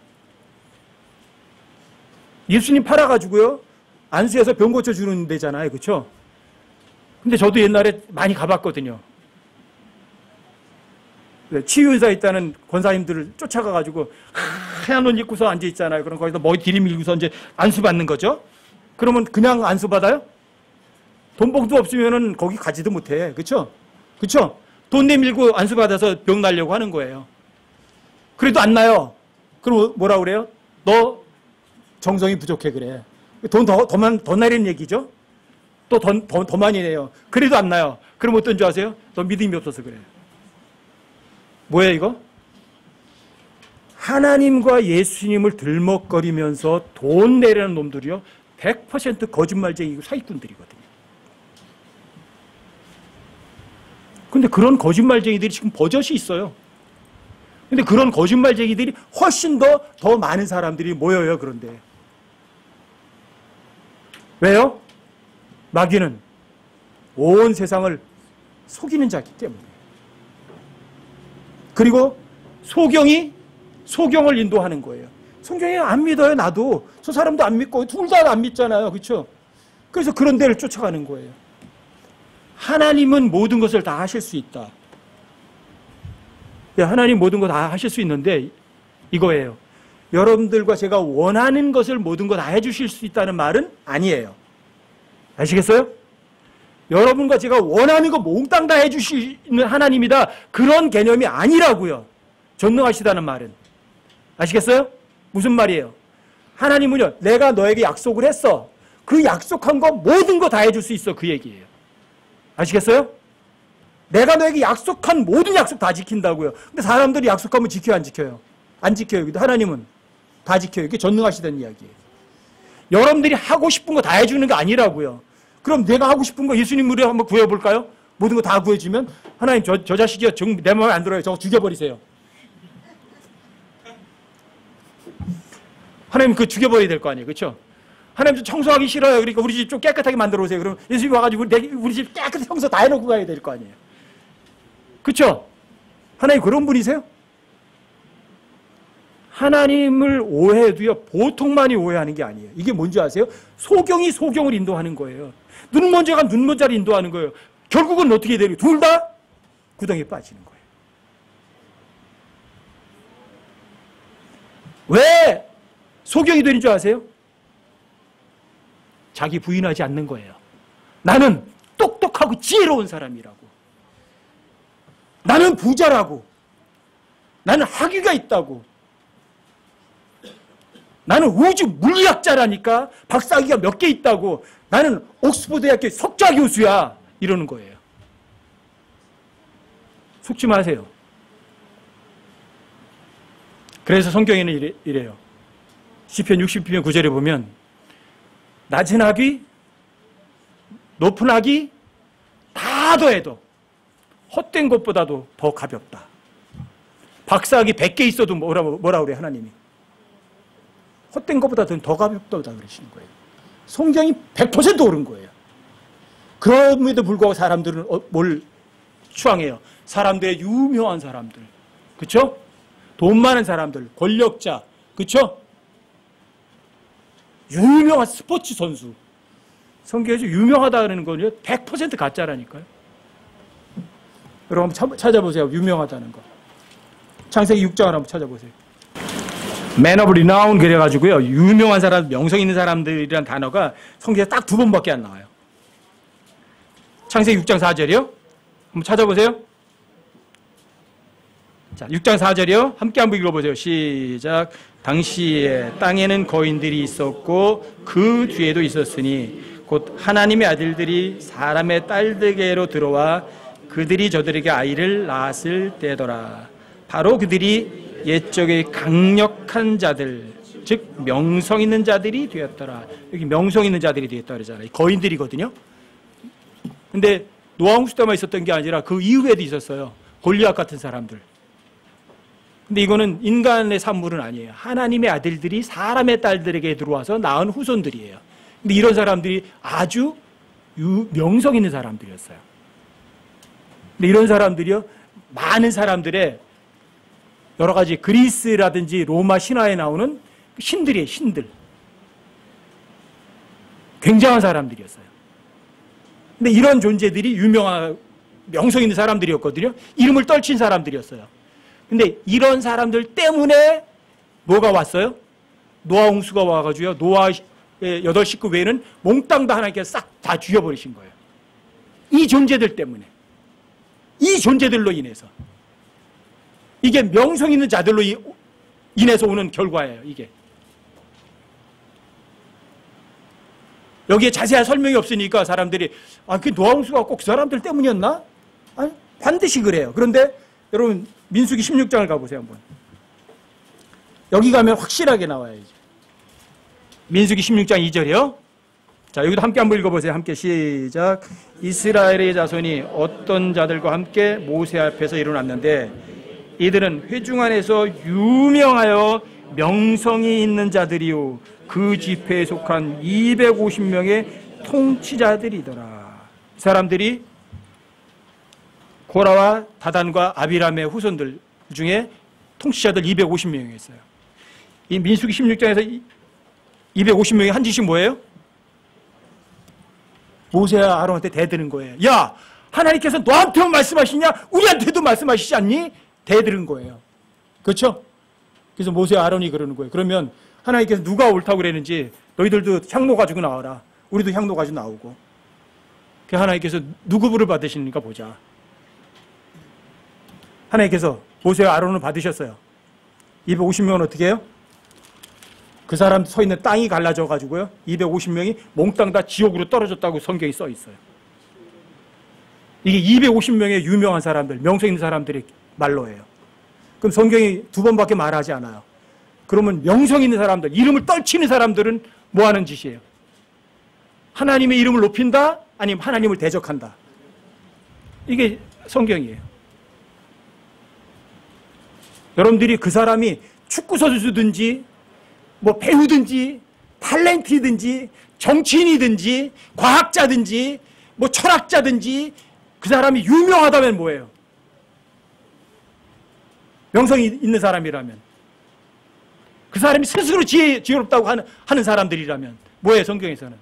A: 예수님 팔아가지고요, 안수해서 병 고쳐주는 데잖아요. 그렇죠? 근데 저도 옛날에 많이 가봤거든요. 치유의사 있다는 권사님들을 쫓아가가지고 하얀 옷 입고서 앉아있잖아요. 그럼 거기서 머리 들이밀고서 이제 안수받는 거죠. 그러면 그냥 안수받아요? 돈봉투 없으면은 거기 가지도 못해. 그쵸? 그쵸? 돈 내밀고 안수받아서 병 나려고 하는 거예요. 그래도 안 나요. 그럼 뭐라 그래요? 너 정성이 부족해 그래. 돈 더 내리는 얘기죠? 또 더 많이 내요. 그래도 안 나요. 그럼 어떤 줄 아세요? 너 믿음이 없어서 그래. 뭐야 이거? 하나님과 예수님을 들먹거리면서 돈 내려는 놈들이요, 100% 거짓말쟁이고 사기꾼들이거든요. 근데 그런 거짓말쟁이들이 지금 버젓이 있어요. 근데 그런 거짓말쟁이들이 훨씬 더 많은 사람들이 모여요. 그런데 왜요? 마귀는 온 세상을 속이는 자이기 때문에. 그리고 소경을 인도하는 거예요. 성경이 안 믿어요. 나도 저 사람도 안 믿고 둘 다 안 믿잖아요. 그렇죠? 그래서 그런 데를 쫓아가는 거예요. 하나님은 모든 것을 다 하실 수 있다. 하나님 모든 거 다 하실 수 있는데 이거예요. 여러분들과 제가 원하는 것을 모든 거 다 해주실 수 있다는 말은 아니에요. 아시겠어요? 여러분과 제가 원하는 거 몽땅 다 해주시는 하나님이다. 그런 개념이 아니라고요. 전능하시다는 말은. 아시겠어요? 무슨 말이에요? 하나님은요, 내가 너에게 약속을 했어. 그 약속한 거 모든 거 다 해줄 수 있어. 그 얘기예요. 아시겠어요? 내가 너에게 약속한 모든 약속 다 지킨다고요. 근데 사람들이 약속하면 지켜요, 안 지켜요? 안 지켜요. 근데 하나님은 다 지켜요. 이게 전능하시다는 이야기예요. 여러분들이 하고 싶은 거 다 해주는 게 아니라고요. 그럼 내가 하고 싶은 거 예수님으로 한번 구해볼까요? 모든 거 다 구해주면 하나님 저 자식이요, 내 마음에 안 들어요. 저거 죽여버리세요. 하나님 그 죽여버려야 될 거 아니에요. 그렇죠? 하나님 좀 청소하기 싫어요. 그러니까 우리 집 좀 깨끗하게 만들어 오세요. 그럼 예수님이 와가지고 우리 집 깨끗이 청소 다 해놓고 가야 될 거 아니에요. 그렇죠? 하나님 그런 분이세요? 하나님을 오해해도요, 보통만이 오해하는 게 아니에요. 이게 뭔지 아세요? 소경을 인도하는 거예요. 눈먼저가 눈먼저를 인도하는 거예요. 결국은 어떻게 되는 거예요? 둘 다 구덩이에 빠지는 거예요. 왜 소경이 되는 줄 아세요? 자기 부인하지 않는 거예요. 나는 똑똑하고 지혜로운 사람이라고. 나는 부자라고. 나는 학위가 있다고. 나는 우주 물리학자라니까 박사학위가 몇 개 있다고. 나는 옥스퍼드 대학교 석좌 교수야. 이러는 거예요. 속지 마세요. 그래서 성경에는 이래요. 시편 60편 9절에 보면 낮은 학위, 높은 학위 다 더해도 헛된 것보다도 더 가볍다. 박사학위 100개 있어도 뭐라 그래 하나님이. 헛된 것보다 더 가볍다 그러시는 거예요. 성경이 100% 옳은 거예요. 그럼에도 불구하고 사람들은 뭘 추앙해요? 사람들의 유명한 사람들. 그렇죠? 돈 많은 사람들, 권력자. 그렇죠? 유명한 스포츠 선수. 성경에서 유명하다는 건 100% 가짜라니까요. 여러분 한번 찾아보세요. 유명하다는 거. 창세기 6장을 한번 찾아보세요. Man of renown 그래가지고요, 유명한 사람, 명성 있는 사람들이란 단어가 성경에 딱 2번밖에 안 나와요. 창세기 6장 4절이요. 한번 찾아보세요. 자, 6장 4절이요. 함께 한번 읽어보세요. 시작. 당시에 땅에는 거인들이 있었고 그 뒤에도 있었으니 곧 하나님의 아들들이 사람의 딸들에게로 들어와 그들이 저들에게 아이를 낳았을 때더라. 바로 그들이 옛적의 강력한 자들, 즉 명성 있는 자들이 되었더라. 여기 명성 있는 자들이 되었다 그러잖아요. 거인들이거든요. 근데 노아홍수 때만 있었던 게 아니라 그 이후에도 있었어요. 골리앗 같은 사람들. 근데 이거는 인간의 산물은 아니에요. 하나님의 아들들이 사람의 딸들에게 들어와서 낳은 후손들이에요. 근데 이런 사람들이 아주 명성 있는 사람들이었어요. 근데 이런 사람들이요, 많은 사람들의 여러 가지 그리스라든지 로마 신화에 나오는 신들이에요, 신들. 굉장한 사람들이었어요. 근데 이런 존재들이 유명한, 명성 있는 사람들이었거든요. 이름을 떨친 사람들이었어요. 근데 이런 사람들 때문에 뭐가 왔어요? 노아 홍수가 와가지고요, 노아의 8식구 외에는 몽땅 다 하나님께서 싹 다 죽여버리신 거예요. 이 존재들 때문에. 이 존재들로 인해서. 이게 명성 있는 자들로 인해서 오는 결과예요, 이게. 여기에 자세한 설명이 없으니까 사람들이, 그 노아 홍수가 꼭 그 사람들 때문이었나? 아니, 반드시 그래요. 그런데 여러분, 민수기 16장을 가보세요, 한번. 여기 가면 확실하게 나와요, 이제. 민수기 16장 2절이요. 자, 여기도 함께 한번 읽어보세요. 함께 시작. 이스라엘의 자손이 어떤 자들과 함께 모세 앞에서 일어났는데 이들은 회중 안에서 유명하여 명성이 있는 자들이요 그 집회에 속한 250명의 통치자들이더라. 이 사람들이 고라와 다단과 아비람의 후손들 중에 통치자들 250명이었어요. 이 민수기 16장에서 250명이 한 짓이 뭐예요? 모세와 아론한테 대드는 거예요. 야, 하나님께서 너한테만 말씀하시냐? 우리한테도 말씀하시지 않니? 대드는 거예요. 그렇죠? 그래서 모세와 아론이 그러는 거예요. 그러면 하나님께서 누가 옳다고 그랬는지 너희들도 향로 가지고 나와라. 우리도 향로 가지고 나오고. 그 하나님께서 누구 부를 받으시는가 보자. 하나님께서 모세와 아론을 받으셨어요. 250명은 어떻게 해요? 그 사람 서 있는 땅이 갈라져 가지고요, 250명이 몽땅 다 지옥으로 떨어졌다고 성경이 써 있어요. 이게 250명의 유명한 사람들, 명성 있는 사람들의 말로예요. 그럼 성경이 두 번밖에 말하지 않아요. 그러면 명성 있는 사람들, 이름을 떨치는 사람들은 뭐 하는 짓이에요? 하나님의 이름을 높인다? 아니면 하나님을 대적한다? 이게 성경이에요. 여러분들이 그 사람이 축구 선수든지 뭐 배우든지 탤런트든지 정치인이든지 과학자든지 뭐 철학자든지 그 사람이 유명하다면 뭐예요? 명성이 있는 사람이라면, 그 사람이 스스로 지혜롭다고 하는 사람들이라면 뭐예요? 성경에서는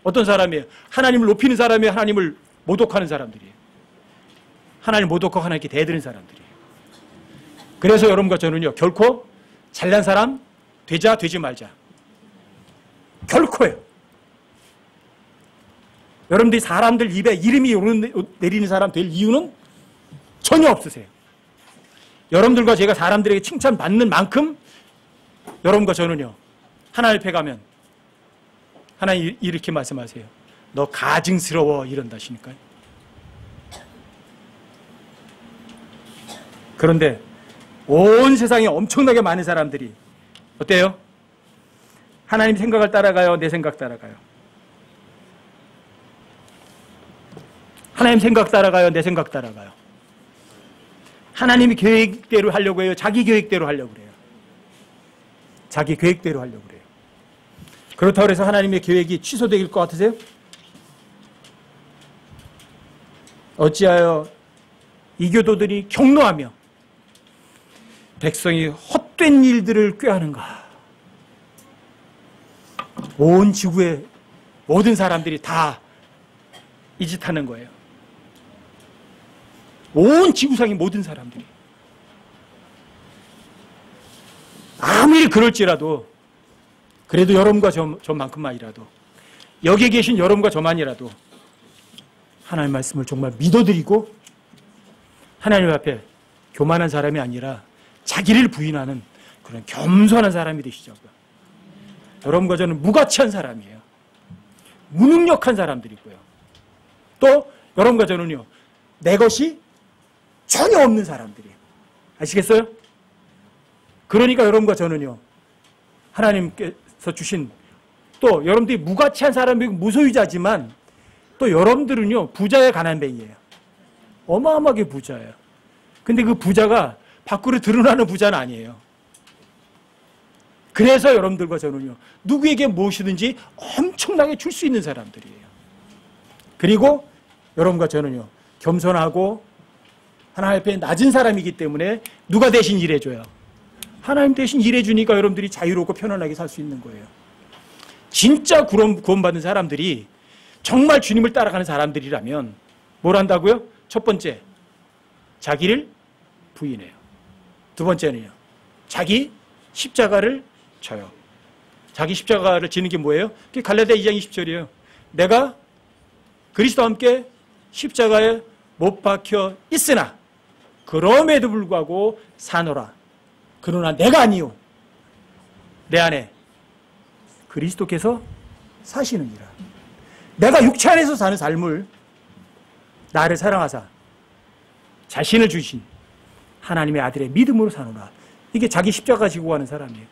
A: 어떤 사람이에요? 하나님을 높이는 사람이에요? 하나님을 모독하는 사람들이에요? 하나님을 모독하고 하나님께 대드는 사람들이에요. 그래서 여러분과 저는요, 결코 잘난 사람 되자 되지 말자. 결코요. 여러분들이 사람들 입에 이름이 내리는 사람 될 이유는 전혀 없으세요. 여러분들과 제가 사람들에게 칭찬받는 만큼 여러분과 저는요, 하나님 앞에 가면 하나님 이렇게 말씀하세요. 너 가증스러워 이런다시니까요. 그런데 온 세상에 엄청나게 많은 사람들이 어때요? 하나님 생각을 따라가요? 내 생각 따라가요? 하나님 생각 따라가요? 내 생각 따라가요? 하나님이 계획대로 하려고 해요? 자기 계획대로 하려고 그래요? 자기 계획대로 하려고 그래요. 그렇다고 해서 하나님의 계획이 취소될 것 같으세요? 어찌하여 이교도들이 경노하며 백성이 헛된 일들을 꾀하는가? 온 지구의 모든 사람들이 다 이 짓 하는 거예요. 온 지구상의 모든 사람들이. 아무리 그럴지라도, 그래도 여러분과 저만큼만이라도, 여기에 계신 여러분과 저만이라도 하나님의 말씀을 정말 믿어드리고 하나님 앞에 교만한 사람이 아니라 자기를 부인하는 그런 겸손한 사람이 되시자고요. 여러분과 저는 무가치한 사람이에요. 무능력한 사람들이고요. 또 여러분과 저는요, 내 것이 전혀 없는 사람들이에요. 아시겠어요? 그러니까 여러분과 저는요, 하나님께서 주신, 또 여러분들이 무가치한 사람이고 무소유자지만 또 여러분들은요 부자의 가난뱅이에요. 어마어마하게 부자예요. 근데 그 부자가 밖으로 드러나는 부자는 아니에요. 그래서 여러분들과 저는요 누구에게 무엇이든지 엄청나게 줄 수 있는 사람들이에요. 그리고 여러분과 저는요 겸손하고 하나님 앞에 낮은 사람이기 때문에 누가 대신 일해줘요? 하나님 대신 일해주니까 여러분들이 자유롭고 편안하게 살 수 있는 거예요. 진짜 구원받은 사람들이 정말 주님을 따라가는 사람들이라면 뭘 한다고요? 첫 번째, 자기를 부인해요. 두 번째는요, 자기 십자가를 져요. 자기 십자가를 지는 게 뭐예요? 그게 갈라디아 2장 20절이에요. 내가 그리스도와 함께 십자가에 못 박혀 있으나 그럼에도 불구하고 사노라. 그러나 내가 아니요 내 안에 그리스도께서 사시느니라. 내가 육체 안에서 사는 삶을 나를 사랑하사 자신을 주신 하나님의 아들의 믿음으로 사노라. 이게 자기 십자가 지고 가는 사람이에요.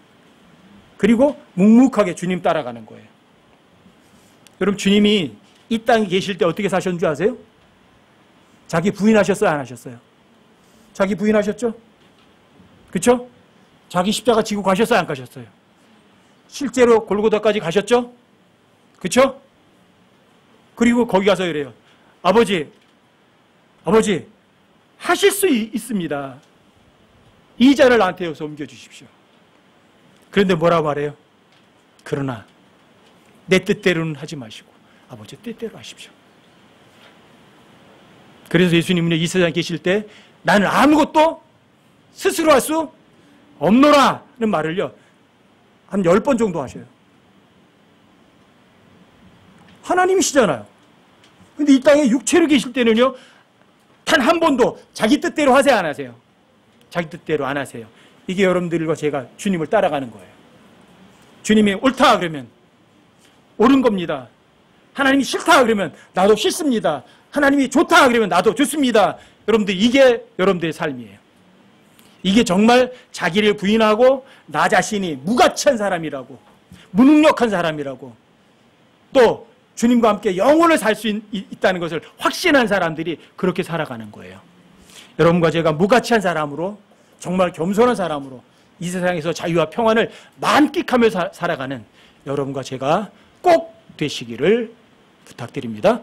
A: 그리고 묵묵하게 주님 따라가는 거예요. 여러분, 주님이 이 땅에 계실 때 어떻게 사셨는 줄 아세요? 자기 부인하셨어요? 안 하셨어요? 자기 부인하셨죠? 그렇죠? 자기 십자가 지고 가셨어요? 안 가셨어요? 실제로 골고다까지 가셨죠? 그렇죠? 그리고 거기 가서 이래요. 아버지 하실 수 있습니다. 이 잔을 나한테 여기서 옮겨주십시오. 그런데 뭐라고 말해요? 그러나 내 뜻대로는 하지 마시고 아버지 뜻대로 하십시오. 그래서 예수님은 이 세상에 계실 때 나는 아무것도 스스로 할 수 없노라는 말을요 한 10번 정도 하셔요. 하나님이시잖아요. 근데 이 땅에 육체로 계실 때는요 단 한 번도 자기 뜻대로 하세요, 안 하세요? 자기 뜻대로 안 하세요. 이게 여러분들과 제가 주님을 따라가는 거예요. 주님이 옳다 그러면 옳은 겁니다. 하나님이 싫다 그러면 나도 싫습니다. 하나님이 좋다 그러면 나도 좋습니다. 여러분들, 이게 여러분들의 삶이에요. 이게 정말 자기를 부인하고 나 자신이 무가치한 사람이라고, 무능력한 사람이라고, 또 주님과 함께 영원을 살 수 있다는 것을 확신한 사람들이 그렇게 살아가는 거예요. 여러분과 제가 무가치한 사람으로, 정말 겸손한 사람으로 이 세상에서 자유와 평안을 만끽하며 살아가는 여러분과 제가 꼭 되시기를 부탁드립니다.